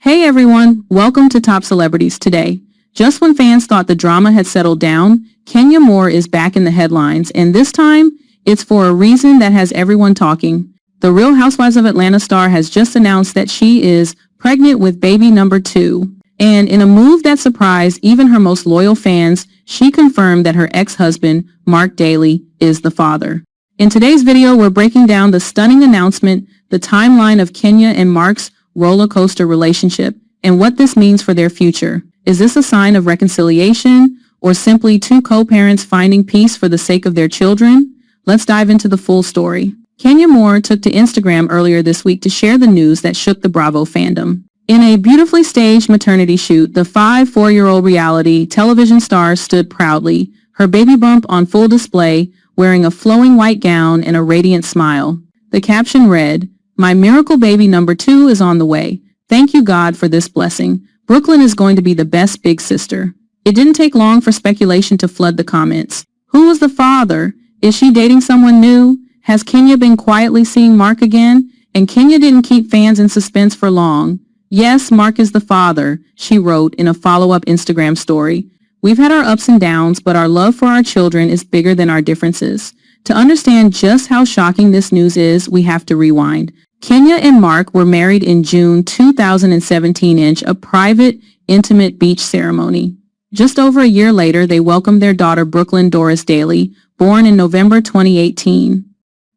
Hey everyone, welcome to Top Celebrities Today. Just when fans thought the drama had settled down, Kenya Moore is back in the headlines, and this time, it's for a reason that has everyone talking. The Real Housewives of Atlanta star has just announced that she is pregnant with baby number 2. And in a move that surprised even her most loyal fans, she confirmed that her ex-husband, Marc Daly, is the father. In today's video, we're breaking down the stunning announcement, the timeline of Kenya and Marc's roller coaster relationship, and what this means for their future. Is this a sign of reconciliation, or simply two co-parents finding peace for the sake of their children? Let's dive into the full story. Kenya Moore took to Instagram earlier this week to share the news that shook the Bravo fandom. In a beautifully staged maternity shoot, the 4-year-old reality television star stood proudly, her baby bump on full display, wearing a flowing white gown and a radiant smile. The caption read, "My miracle baby number 2 is on the way. Thank you, God, for this blessing. Brooklyn is going to be the best big sister." It didn't take long for speculation to flood the comments. Who was the father? Is she dating someone new? Has Kenya been quietly seeing Marc again? And Kenya didn't keep fans in suspense for long. "Yes, Marc is the father," she wrote in a follow-up Instagram story. "We've had our ups and downs, but our love for our children is bigger than our differences." To understand just how shocking this news is, we have to rewind. Kenya and Marc were married in June 2017 in a private, intimate beach ceremony. Just over a year later, they welcomed their daughter Brooklyn Doris Daly, born in November 2018.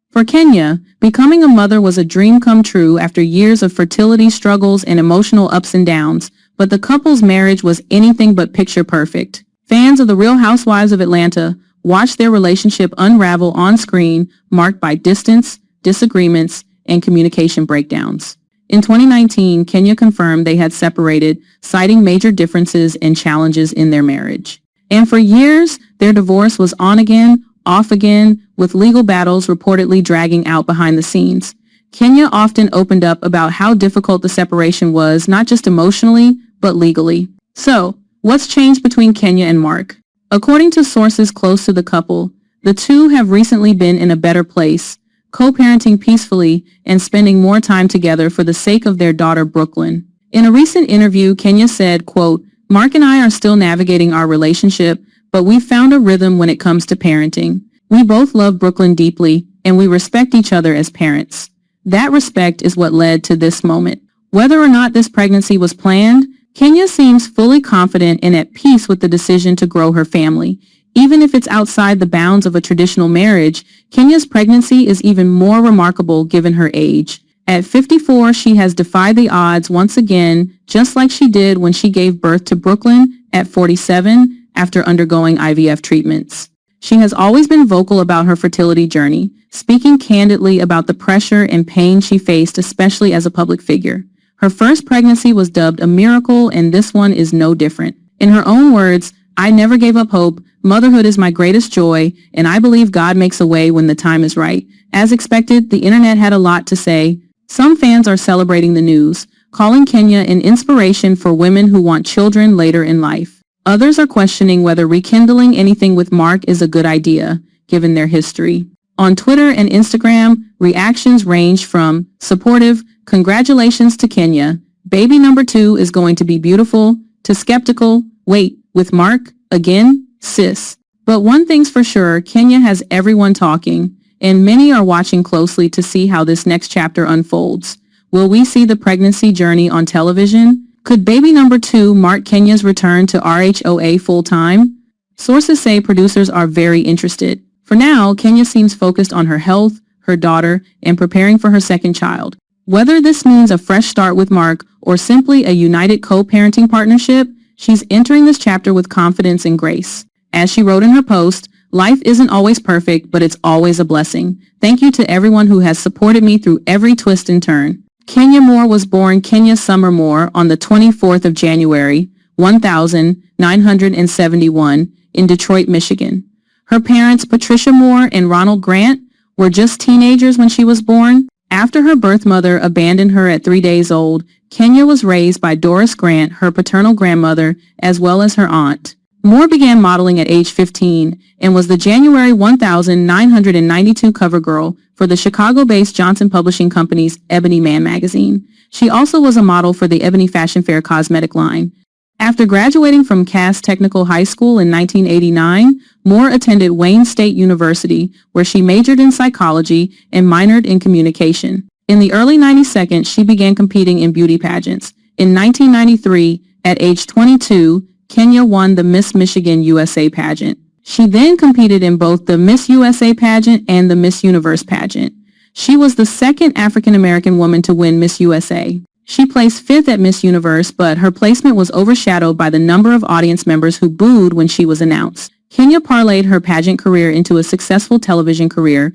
For Kenya, becoming a mother was a dream come true after years of fertility struggles and emotional ups and downs, but the couple's marriage was anything but picture perfect. Fans of The Real Housewives of Atlanta watched their relationship unravel on screen, marked by distance, disagreements, and communication breakdowns. In 2019, Kenya confirmed they had separated, citing major differences and challenges in their marriage. And for years, their divorce was on again, off again, with legal battles reportedly dragging out behind the scenes. Kenya often opened up about how difficult the separation was, not just emotionally, but legally. So, what's changed between Kenya and Marc? According to sources close to the couple, the two have recently been in a better place, co-parenting peacefully and spending more time together for the sake of their daughter Brooklyn. In a recent interview, Kenya said, quote, "Marc and I are still navigating our relationship, but we've found a rhythm when it comes to parenting. We both love Brooklyn deeply, and we respect each other as parents. That respect is what led to this moment." Whether or not this pregnancy was planned, Kenya seems fully confident and at peace with the decision to grow her family. Even if it's outside the bounds of a traditional marriage, Kenya's pregnancy is even more remarkable given her age. At 54, she has defied the odds once again, just like she did when she gave birth to Brooklyn at 47 after undergoing IVF treatments. She has always been vocal about her fertility journey, speaking candidly about the pressure and pain she faced, especially as a public figure. Her first pregnancy was dubbed a miracle, and this one is no different. In her own words, "I never gave up hope. Motherhood is my greatest joy, and I believe God makes a way when the time is right." As expected, the internet had a lot to say. Some fans are celebrating the news, calling Kenya an inspiration for women who want children later in life. Others are questioning whether rekindling anything with Marc is a good idea, given their history. On Twitter and Instagram, reactions range from supportive, "Congratulations to Kenya, baby number 2 is going to be beautiful," to skeptical, "Wait, with Marc? Again? Sis." But one thing's for sure, Kenya has everyone talking, and many are watching closely to see how this next chapter unfolds. Will we see the pregnancy journey on television? Could baby number 2 mark Kenya's return to RHOA full-time? Sources say producers are very interested. For now, Kenya seems focused on her health, her daughter, and preparing for her second child. Whether this means a fresh start with Marc or simply a united co-parenting partnership, she's entering this chapter with confidence and grace. As she wrote in her post, "Life isn't always perfect, but it's always a blessing. Thank you to everyone who has supported me through every twist and turn." Kenya Moore was born Kenya Summer Moore on the 24th of January, 1971, in Detroit, Michigan. Her parents, Patricia Moore and Ronald Grant, were just teenagers when she was born. After her birth mother abandoned her at 3 days old, Kenya was raised by Doris Grant, her paternal grandmother, as well as her aunt. Moore began modeling at age 15 and was the January 1992 cover girl for the Chicago-based Johnson Publishing Company's Ebony Man magazine. She also was a model for the Ebony Fashion Fair cosmetic line. After graduating from Cass Technical High School in 1989, Moore attended Wayne State University, where she majored in psychology and minored in communication. In the early 92nd, she began competing in beauty pageants. In 1993, at age 22, Kenya won the Miss Michigan USA pageant. She then competed in both the Miss USA pageant and the Miss Universe pageant. She was the second African-American woman to win Miss USA. She placed fifth at Miss Universe, but her placement was overshadowed by the number of audience members who booed when she was announced. Kenya parlayed her pageant career into a successful television career,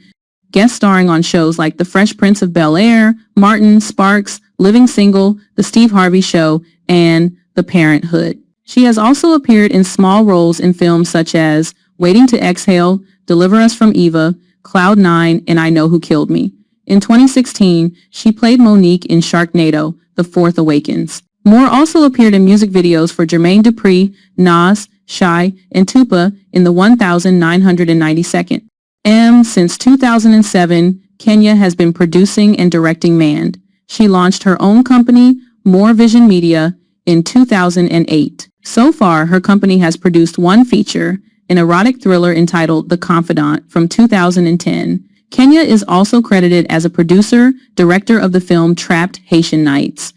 guest starring on shows like The Fresh Prince of Bel-Air, Martin, Sparks, Living Single, The Steve Harvey Show, and The Parenthood. She has also appeared in small roles in films such as Waiting to Exhale, Deliver Us from Eva, Cloud 9, and I Know Who Killed Me. In 2016, she played Monique in Sharknado, The Fourth Awakens. Moore also appeared in music videos for Jermaine Dupri, Nas, Shy, and Tupa in the 1992nd. Since 2007, Kenya has been producing and directing Mand. She launched her own company, Moore Vision Media, in 2008. So far, her company has produced one feature, an erotic thriller entitled The Confidant from 2010. Kenya is also credited as a producer, director of the film Trapped Haitian Nights.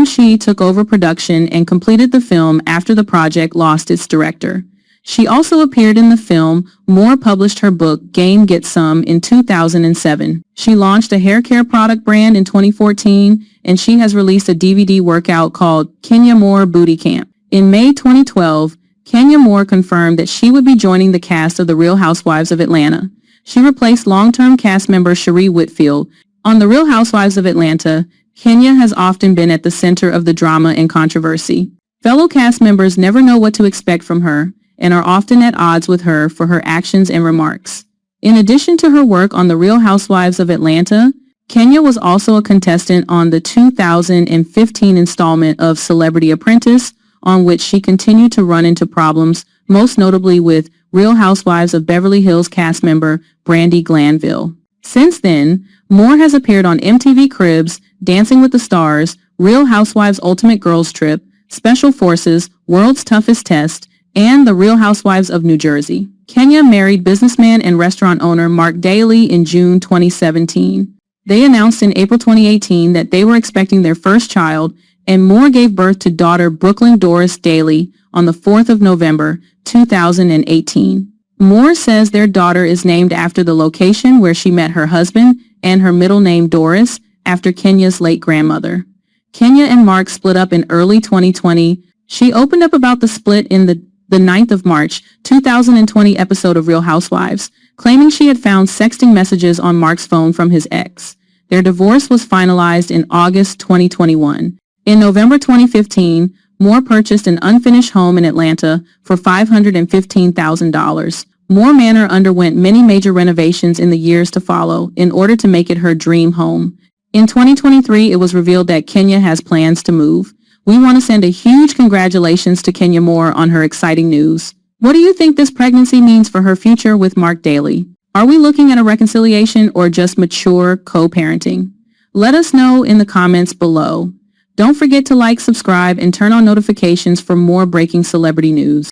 She took over production and completed the film after the project lost its director. She also appeared in the film. Moore published her book Game Get Some in 2007. She launched a hair care product brand in 2014, and she has released a DVD workout called Kenya Moore Booty Camp. In May 2012, Kenya Moore confirmed that she would be joining the cast of The Real Housewives of Atlanta. She replaced long-term cast member Sheree Whitfield. On The Real Housewives of Atlanta, Kenya has often been at the center of the drama and controversy. Fellow cast members never know what to expect from her and are often at odds with her for her actions and remarks. In addition to her work on The Real Housewives of Atlanta, Kenya was also a contestant on the 2015 installment of Celebrity Apprentice, on which she continued to run into problems, most notably with Real Housewives of Beverly Hills cast member Brandi Glanville. Since then, Moore has appeared on MTV Cribs, Dancing with the Stars, Real Housewives Ultimate Girls Trip, Special Forces, World's Toughest Test, and The Real Housewives of New Jersey. Kenya married businessman and restaurant owner Marc Daly in June 2017. They announced in April 2018 that they were expecting their first child, and Moore gave birth to daughter Brooklyn Doris Daly on the 4th of November, 2018. Moore says their daughter is named after the location where she met her husband and her middle name Doris after Kenya's late grandmother. Kenya and Marc split up in early 2020. She opened up about the split in the 9th of March 2020 episode of Real Housewives, claiming she had found sexting messages on Marc's phone from his ex. Their divorce was finalized in August 2021. In November 2015, Moore purchased an unfinished home in Atlanta for $515,000. Moore Manor underwent many major renovations in the years to follow in order to make it her dream home. In 2023, it was revealed that Kenya has plans to move. We want to send a huge congratulations to Kenya Moore on her exciting news. What do you think this pregnancy means for her future with Marc Daly? Are we looking at a reconciliation or just mature co-parenting? Let us know in the comments below. Don't forget to like, subscribe, and turn on notifications for more breaking celebrity news.